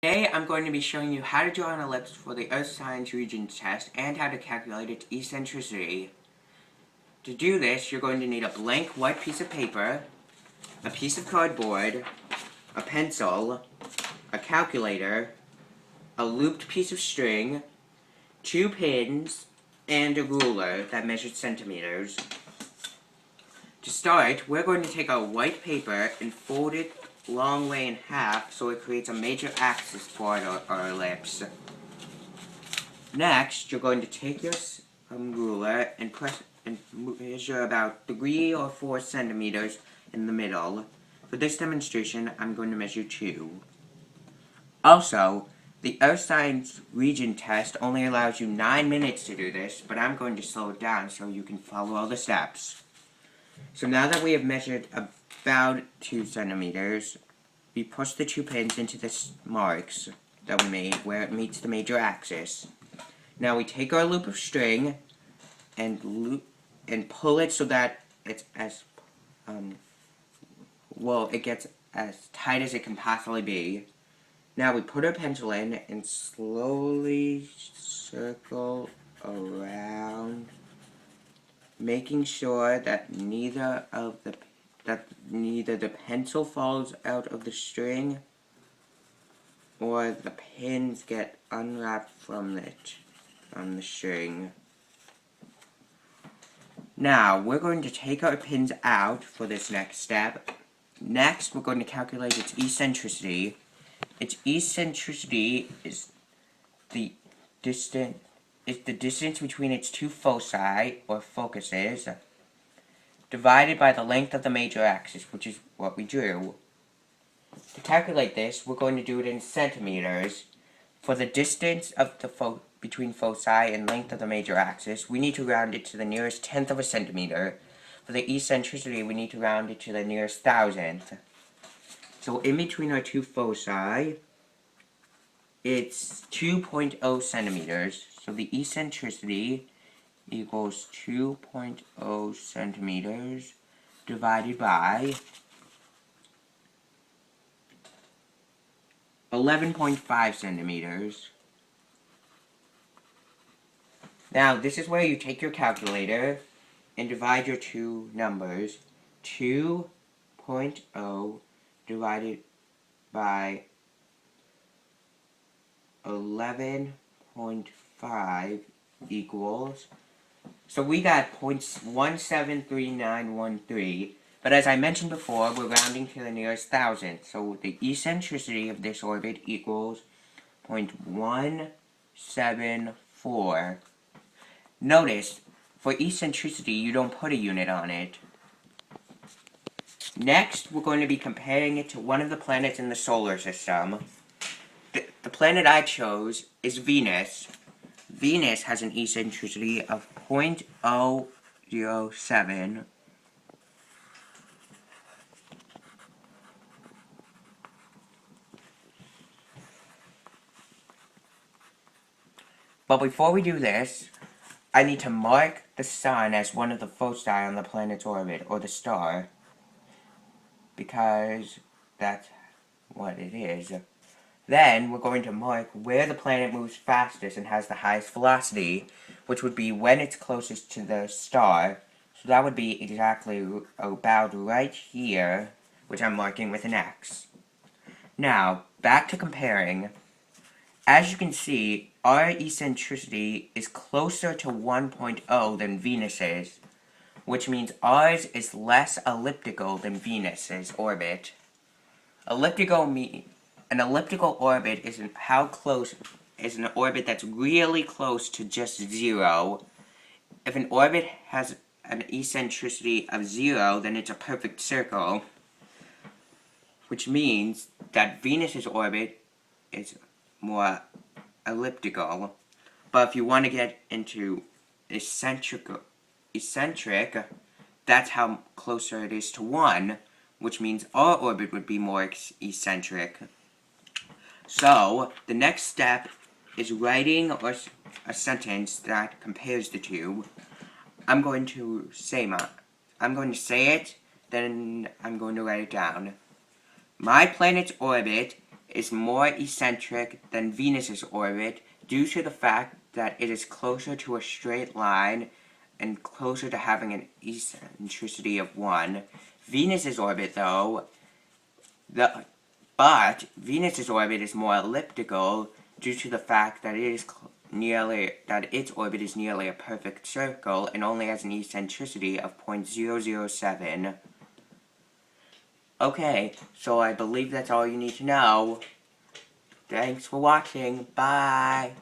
Today I'm going to be showing you how to draw an ellipse for the Earth Science Regions test and how to calculate its eccentricity. To do this, you're going to need a blank white piece of paper, a piece of cardboard, a pencil, a calculator, a looped piece of string, 2 pins, and a ruler that measures centimeters. To start, we're going to take our white paper and fold it long way in half so it creates a major axis for our ellipse. Next, you're going to take your ruler and measure about 3 or 4 centimeters in the middle. For this demonstration, I'm going to measure 2. Also, the Earth Science Region test only allows you 9 minutes to do this, but I'm going to slow it down so you can follow all the steps. So now that we have measured about 2 centimeters, we push the 2 pins into the marks that we made where it meets the major axis. Now we take our loop of string and pull it so that it's it gets as tight as it can possibly be. Now we put our pencil in and slowly circle around, making sure that neither the pencil falls out of the string or the pins get unwrapped from the string. Now, we're going to take our pins out for this next step. Next, we're going to calculate its eccentricity. Its eccentricity is the distance between its 2 foci, or focuses, divided by the length of the major axis, which is what we drew. To calculate this, we're going to do it in centimeters. For the distance of the between foci and length of the major axis, we need to round it to the nearest tenth of a centimeter. For the eccentricity, we need to round it to the nearest thousandth. So in between our 2 foci, it's 2.0 centimeters. So the eccentricity equals 2.0 centimeters divided by 11.5 centimeters. Now, this is where you take your calculator and divide your 2 numbers. 2.0 divided by 11.5 equals, so we got 0.173913, but as I mentioned before, we're rounding to the nearest thousandth, so the eccentricity of this orbit equals 0.174. Notice, for eccentricity, you don't put a unit on it. Next, we're going to be comparing it to one of the planets in the solar system. The planet I chose is Venus. Venus has an eccentricity of 0.007. But before we do this, I need to mark the sun as one of the foci on the planet's orbit, or the star, because that's what it is. Then, we're going to mark where the planet moves fastest and has the highest velocity, which would be when it's closest to the star. So that would be exactly about right here, which I'm marking with an X. Now, back to comparing. As you can see, our eccentricity is closer to 1.0 than Venus's, which means ours is less elliptical than Venus's orbit. An ecliptical orbit is an orbit that's really close to just 0. If an orbit has an eccentricity of 0, then it's a perfect circle, which means that Venus's orbit is more elliptical. But if you want to get into eccentric, that's how closer it is to 1, which means our orbit would be more eccentric. So, the next step is writing a sentence that compares the two. I'm going to say it, then I'm going to write it down. My planet's orbit is more eccentric than Venus's orbit due to the fact that it is closer to a straight line and closer to having an eccentricity of 1. Venus's orbit, though, but Venus's orbit is more elliptical due to the fact that its orbit is nearly a perfect circle and only has an eccentricity of 0.007. Okay, so I believe that's all you need to know. Thanks for watching. Bye.